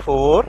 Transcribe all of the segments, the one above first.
4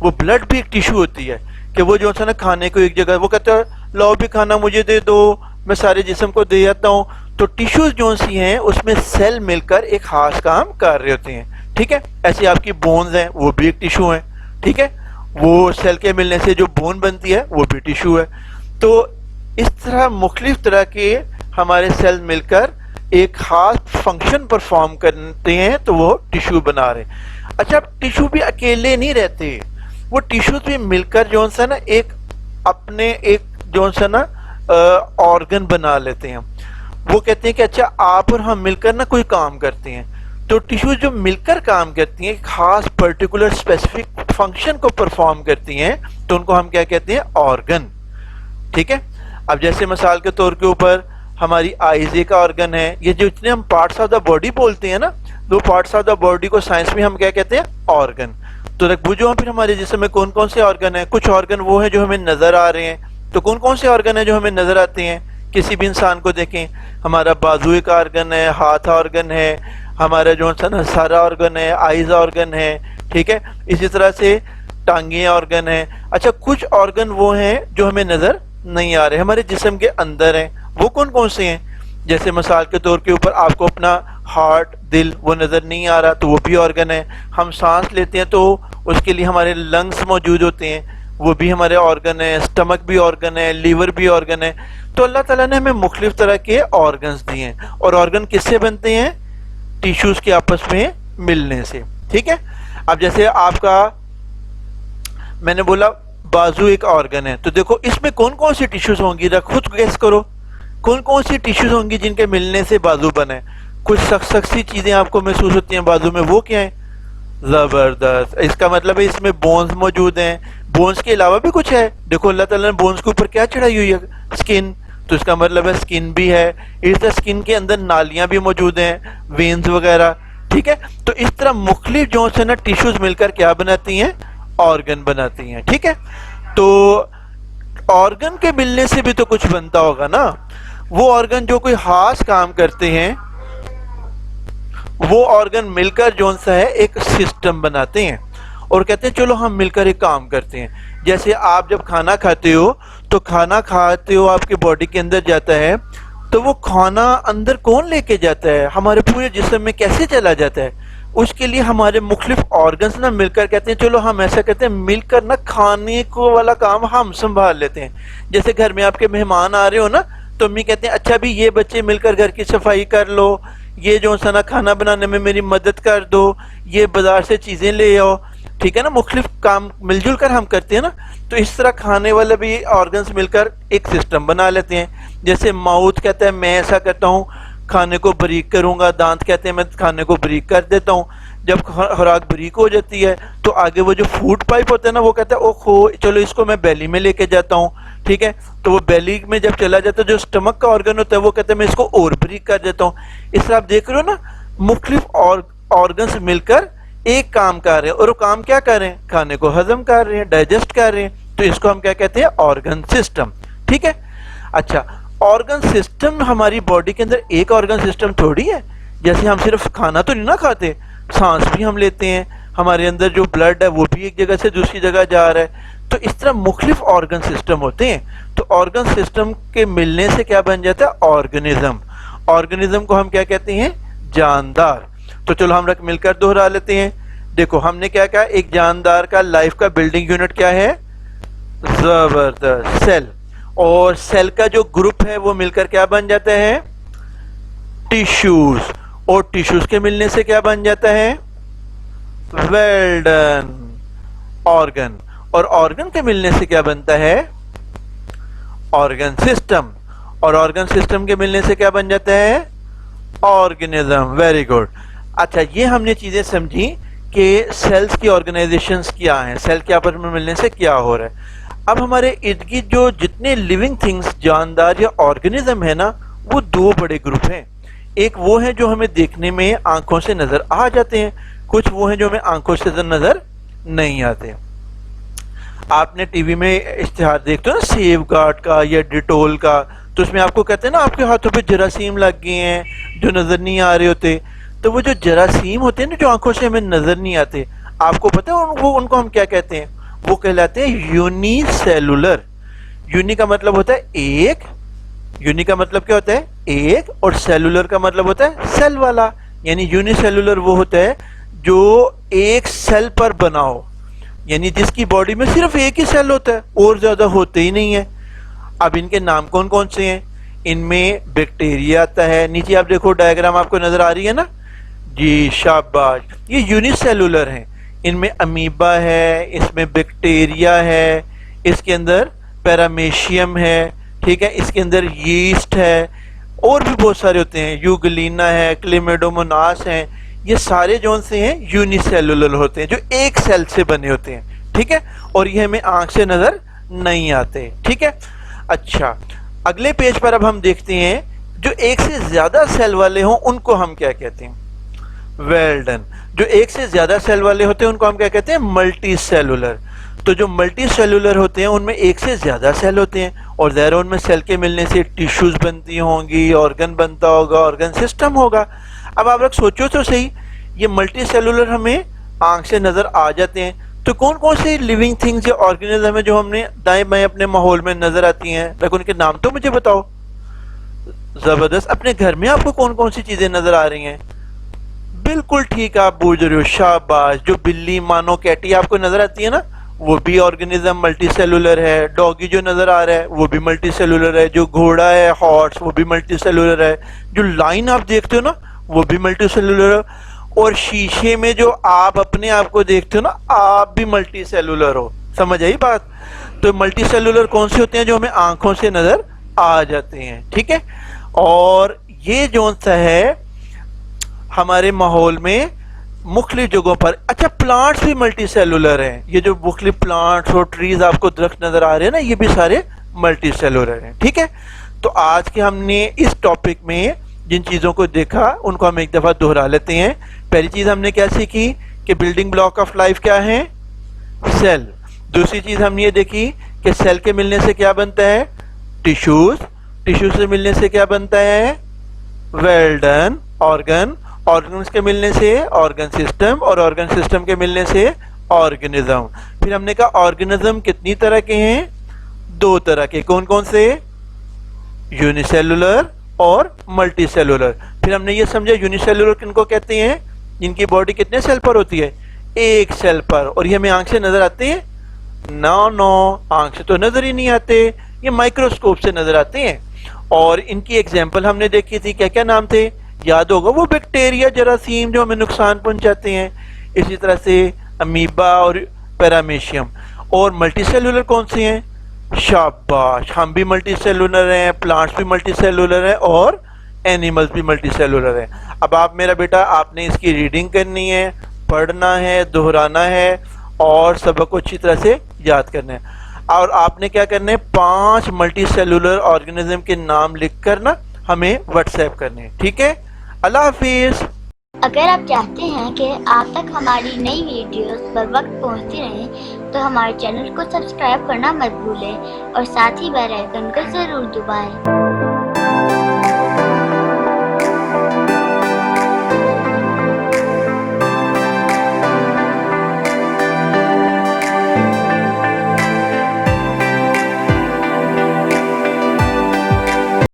وہ بلڈ بھی ایک ٹیشو ہوتی ہے کہ وہ جو ہے نا کھانے کو ایک جگہ وہ کہتے ہیں لاؤ بھی کھانا مجھے دے دو، میں سارے جسم کو دے جاتا ہوں. تو ٹیشوز جو سی ہیں اس میں سیل مل کر ایک خاص کام کر رہے ہوتے ہیں. ٹھیک ہے، ایسے آپ کی بونز ہیں وہ بھی ایک ٹیشو ہیں. ٹھیک ہے، وہ سیل کے ملنے سے جو بون بنتی ہے وہ بھی ٹیشو ہے. تو اس طرح مختلف طرح کے ہمارے سیل مل کر ایک خاص فنکشن پرفارم کرتے ہیں تو وہ ٹیشو بنا رہے ہیں. اچھا، اب ٹیشو بھی اکیلے نہیں رہتے، وہ ٹیشوز بھی مل کر جو سا نا ایک اپنے ایک جو سا نا آرگن بنا لیتے ہیں. وہ کہتے ہیں کہ اچھا آپ اور ہم مل کر نا کوئی کام کرتے ہیں، تو ٹیشوز جو مل کر کام کرتی ہیں خاص پرٹیکولر اسپیسیفک فنکشن کو پرفارم کرتی ہیں تو ان کو ہم کیا کہتے ہیں؟ آرگن. ٹھیک ہے، اب جیسے مثال کے طور کے اوپر ہماری آئیز ایک آرگن ہے. یہ جو اتنے ہم پارٹس آف دا باڈی بولتے ہیں نا، دو پارٹس آف دا باڈی کو سائنس میں ہم کیا کہتے ہیں؟ آرگن. تو بوجھو پھر ہمارے جسم میں کون کون سے آرگن ہیں؟ کچھ آرگن وہ ہیں جو ہمیں نظر آ رہے ہیں. تو کون کون سے آرگن ہیں جو ہمیں نظر آتے ہیں؟ کسی بھی انسان کو دیکھیں، ہمارا بازو ایک آرگن ہے، ہاتھ آرگن ہے، ہمارا جو ہے سارا آرگن ہے، آئیز آرگن ہے. ٹھیک ہے، اسی طرح سے ٹانگیں آرگن ہیں. اچھا، کچھ آرگن وہ ہیں جو ہمیں نظر نہیں آ رہے، ہمارے جسم کے اندر ہیں. وہ کون کون سے ہیں؟ جیسے مثال کے طور کے اوپر آپ کو اپنا ہارٹ، دل وہ نظر نہیں آ رہا تو وہ بھی آرگن ہے. ہم سانس لیتے ہیں تو اس کے لیے ہمارے لنگس موجود ہوتے ہیں، وہ بھی ہمارے آرگن ہیں. اسٹمک بھی آرگن ہے، لیور بھی آرگن ہے. تو اللہ تعالیٰ نے ہمیں مختلف طرح کے آرگنز دیے ہیں، اور آرگن کس سے بنتے ہیں؟ ٹیشوز کے آپس میں ملنے سے. ٹھیک ہے، اب جیسے آپ کا میں نے بولا بازو ایک آرگن ہے، تو دیکھو اس میں کون کون سی ٹیشوز ہوں گی، خود گیس کرو کون کون سی ٹیشوز ہوں گی جن کے ملنے سے بازو بنے. کچھ سخت سخت سی چیزیں آپ کو محسوس ہوتی ہیں بازو میں، وہ کیا ہیں؟ زبردست، اس کا مطلب ہے اس میں بونز موجود ہیں. بونز کے علاوہ بھی کچھ ہے. دیکھو اللہ تعالیٰ نے بونز کے اوپر کیا چڑھائی ہوئی ہے؟ سکن. تو اس کا مطلب ہے سکن بھی ہے. اس طرح سکن کے اندر نالیاں بھی موجود ہیں، وینز وغیرہ. ٹھیک ہے، تو اس طرح مختلف جو ہے نا ٹیشوز مل کر کیا بناتی ہیں؟ آرگن بناتی ہیں. ٹھیک ہے، تو آرگن کے ملنے سے بھی تو کچھ بنتا ہوگا نا. وہ آرگن جو کوئی خاص کام کرتے ہیں وہ آرگن مل کر جو سا ہے ایک سسٹم بناتے ہیں اور کہتے ہیں چلو ہم مل کر ایک کام کرتے ہیں. جیسے آپ جب کھانا کھاتے ہو تو کھانا کھاتے ہو آپ کے باڈی کے اندر جاتا ہے، تو وہ کھانا اندر کون لے کے جاتا ہے؟ ہمارے پورے جسم میں کیسے چلا جاتا ہے؟ اس کے لیے ہمارے مختلف آرگنز نہ مل کر کہتے ہیں چلو ہم ایسا کہتے ہیں مل کر نہ کھانے کو والا کام ہم سنبھال لیتے ہیں. جیسے گھر میں آپ کے مہمان آ رہے ہو نا، تو امی کہتے ہیں اچھا بھی یہ بچے مل کر گھر کی صفائی کر لو، یہ جو سنا کھانا بنانے میں میری مدد کر دو، یہ بازار سے چیزیں لے آؤ. ٹھیک ہے نا، مختلف کام مل جل کر ہم کرتے ہیں نا. تو اس طرح کھانے والے بھی آرگنز مل کر ایک سسٹم بنا لیتے ہیں. جیسے ماؤتھ کہتا ہے میں ایسا کرتا ہوں کھانے کو بریک کروں گا، دانت کہتے ہیں میں کھانے کو بریک کر دیتا ہوں. جب خوراک بریک ہو جاتی ہے تو آگے وہ جو فوڈ پائپ ہوتا ہے نا، وہ کہتا ہے اوہو چلو اس کو میں بیلی میں لے کے جاتا ہوں. ٹھیک ہے، تو وہ بیلی میں جب چلا جاتا ہے جو اسٹمک کا آرگن ہوتا ہے وہ کہتا ہے میں اس کو اور بریک کر دیتا ہوں. اس طرح آپ دیکھ رہے ہو نا، مختلف آرگنز مل کر ایک کام کر رہے ہیں، اور وہ کام کیا کر رہے ہیں؟ کھانے کو ہضم کر رہے ہیں، ڈائجسٹ کر رہے ہیں. تو اس کو ہم کیا کہتے ہیں؟ Organ system. ٹھیک ہے، اچھا آرگن سسٹم ہماری باڈی کے اندر ایک آرگن سسٹم تھوڑی ہے. جیسے ہم صرف کھانا تو نہیں نہ کھاتے، سانس بھی ہم لیتے ہیں، ہمارے اندر جو بلڈ ہے وہ بھی ایک جگہ سے دوسری جگہ جا رہا ہے. تو اس طرح مختلف آرگن سسٹم ہوتے ہیں. تو آرگن سسٹم کے ملنے سے کیا بن جاتا ہے؟ آرگنزم. آرگنزم کو ہم کیا کہتے ہیں؟ جاندار. تو چلو ہم مل کر دوہرا لیتے ہیں. دیکھو ہم نے کیا کہا، ایک جاندار کا لائف کا بلڈنگ یونٹ کیا ہے؟ زبردست، سیل. اور سیل کا جو گروپ ہے وہ مل کر کیا بن جاتا ہے؟ ٹیشوز. اور ٹیشوز کے ملنے سے کیا بن جاتا ہے؟ Well done, organ. اور آرگن کے ملنے سے کیا بنتا ہے؟ Organ system. اور آرگن سسٹم کے ملنے سے کیا بن جاتا ہے؟ آرگنزم. Very good. اچھا یہ ہم نے چیزیں سمجھی کہ سیلز کی آرگنائزیشنز کیا ہیں، سیل کے آپس میں ملنے سے کیا ہو رہا ہے. اب ہمارے ارد گرد جو جتنے لیونگ تھنگس جاندار یا آرگنزم ہے نا، وہ دو بڑے گروپ ہیں. ایک وہ ہیں جو ہمیں دیکھنے میں آنکھوں سے نظر آ جاتے ہیں، کچھ وہ ہیں جو ہمیں آنکھوں سے نظر نہیں آتے. آپ نے ٹی وی میں اشتہار دیکھتے ہو نا سیف گارڈ کا یا ڈیٹول کا، تو اس میں آپ کو کہتے ہیں نا آپ کے ہاتھوں پہ جراثیم لگ گئے ہیں جو نظر نہیں آ رہے ہوتے. تو وہ جو جراثیم ہوتے ہیں نا جو آنکھوں سے ہمیں نظر نہیں آتے، آپ کو پتہ ہے ان کو ہم کیا کہتے ہیں؟ وہ کہلاتے ہیں یونی سیلولر. یونی کا مطلب ہوتا ہے ایک, یونی کا مطلب کیا ہوتا ہے ایک, اور سیلولر کا مطلب ہوتا ہے سیل والا. یعنی یونی سیلولر وہ ہوتا ہے جو ایک سیل پر بنا ہو, یعنی جس کی باڈی میں صرف ایک ہی سیل ہوتا ہے اور زیادہ ہوتے ہی نہیں ہے. اب ان کے نام کون کون سے ہیں؟ ان میں بیکٹیریا آتا ہے, نیچے آپ دیکھو ڈائیگرام آپ کو نظر آ رہی ہے نا جی, شاباش, یہ یونی سیلولر ہیں. ان میں امیبا ہے, اس میں بیکٹیریا ہے, اس کے اندر پیرامیشیم ہے, ٹھیک ہے, اس کے اندر یسٹ ہے, اور بھی بہت سارے ہوتے ہیں, یوگلینا ہے, کلیمیڈوموناس ہیں. یہ سارے جون سے ہیں یونی سیلولر ہوتے ہیں جو ایک سیل سے بنے ہوتے ہیں, ٹھیک ہے, اور یہ ہمیں آنکھ سے نظر نہیں آتے, ٹھیک ہے. اچھا, اگلے پیج پر اب ہم دیکھتے ہیں جو ایک سے زیادہ سیل والے ہوں ان کو ہم کیا کہتے ہیں؟ Well done. جو ایک سے زیادہ سیل والے ہوتے ہیں ان کو ہم کیا کہتے ہیں؟ Multi cellular. تو جو ملٹی سیلولر ہوتے ہیں ان میں ایک سے زیادہ سیل ہوتے ہیں, اور ظاہر ان میں سیل کے ملنے سے ٹیشوز بنتی ہوں گی, آرگن بنتا ہوگا, آرگن سسٹم ہوگا. اب آپ لوگ سوچو تو صحیح, یہ ملٹی سیلولر ہمیں آنکھ سے نظر آ جاتے ہیں, تو کون کون سی لیونگ تھنگز یا آرگنزم ہیں جو ہم نے دائیں بائیں اپنے ماحول میں نظر آتی ہیں؟ لیکن ان کے نام تو مجھے بتاؤ. زبردست. اپنے گھر میں آپ کو کون کون سی چیزیں نظر آ رہی ہیں؟ بالکل ٹھیک آپ بوجھ رہے ہو, شاباش. جو بلی, مانو, کیٹی آپ کو نظر آتی ہے نا, وہ بھی آرگنزم ملٹی سیلولر ہے. ڈاگی جو نظر آ رہا ہے وہ بھی ملٹی سیلولر ہے. جو گھوڑا ہے, ہارس, وہ بھی ملٹی سیلولر ہے. جو لائن آپ دیکھتے ہو نا وہ بھی ملٹی سیلولر ہے. اور شیشے میں جو آپ اپنے آپ کو دیکھتے ہو نا, آپ بھی ملٹی سیلولر ہو. سمجھ آئی بات؟ تو ملٹی سیلولر کون سے ہوتے ہیں؟ جو ہمیں آنکھوں سے نظر آ جاتے ہیں, ٹھیک ہے. اور یہ جو سا ہے ہمارے ماحول میں مختلف جگہوں پر. اچھا, پلانٹس بھی ملٹی سیلولر ہیں. یہ جو مختلف پلانٹس اور ٹریز آپ کو درخت نظر آ رہے ہیں نا, یہ بھی سارے ملٹی سیلولر ہیں, ٹھیک ہے. تو آج کے ہم نے اس ٹاپک میں جن چیزوں کو دیکھا ان کو ہم ایک دفعہ دہرا لیتے ہیں. پہلی چیز ہم نے کیا سیکھی کہ بلڈنگ بلاک آف لائف کیا ہے؟ سیل. دوسری چیز ہم نے یہ دیکھی کہ سیل کے ملنے سے کیا بنتا ہے؟ ٹیشوز. ٹیشوز سے ملنے سے کیا بنتا ہے؟ Well done. آرگن. آرگنز کے ملنے سے آرگن سسٹم, اور آرگن سسٹم کے ملنے سے آرگنزم. پھر ہم نے کہا آرگنزم کتنی طرح کے ہیں؟ دو طرح کے. کون کون سے؟ یونی سیلولر اور ملٹی سیلولر. پھر ہم نے یہ سمجھا یونی سیلولر کن کو کہتے ہیں؟ جن کی باڈی کتنے سیل پر ہوتی ہے؟ ایک سیل پر. اور یہ ہمیں آنکھ سے نظر آتے ہیں؟ نو, آنکھ سے تو نظر ہی نہیں آتے, یہ مائکروسکوپ سے نظر آتے ہیں. اور ان کی ایگزامپل ہم نے دیکھی تھی, کیا کیا نام تھے؟ یاد ہوگا, وہ بیکٹیریا, جراثیم جو ہمیں نقصان پہنچاتے ہیں. اسی طرح سے امیبا اور پیرامیشیم. اور ملٹی سیلولر کون سے ہیں؟ شاباش, ہم بھی ملٹی سیلولر ہیں, پلانٹس بھی ملٹی سیلولر ہیں, اور اینیملز بھی ملٹی سیلولر ہیں. اب آپ میرا بیٹا, آپ نے اس کی ریڈنگ کرنی ہے, پڑھنا ہے, دہرانا ہے, اور سبق کو اچھی طرح سے یاد کرنا ہے. اور آپ نے کیا کرنا ہے, 5 ملٹی سیلولر آرگنزم کے نام لکھ کر نا ہمیں واٹس ایپ کرنے ہیں, ٹھیک ہے. اللہ حافظ. اگر آپ چاہتے ہیں کہ آپ تک ہماری نئی ویڈیوز پر وقت پہنچتی رہیں تو ہمارے چینل کو سبسکرائب کرنا مت بھولیں اور ساتھ ہی بیل آئیکن کو ضرور دبائیں.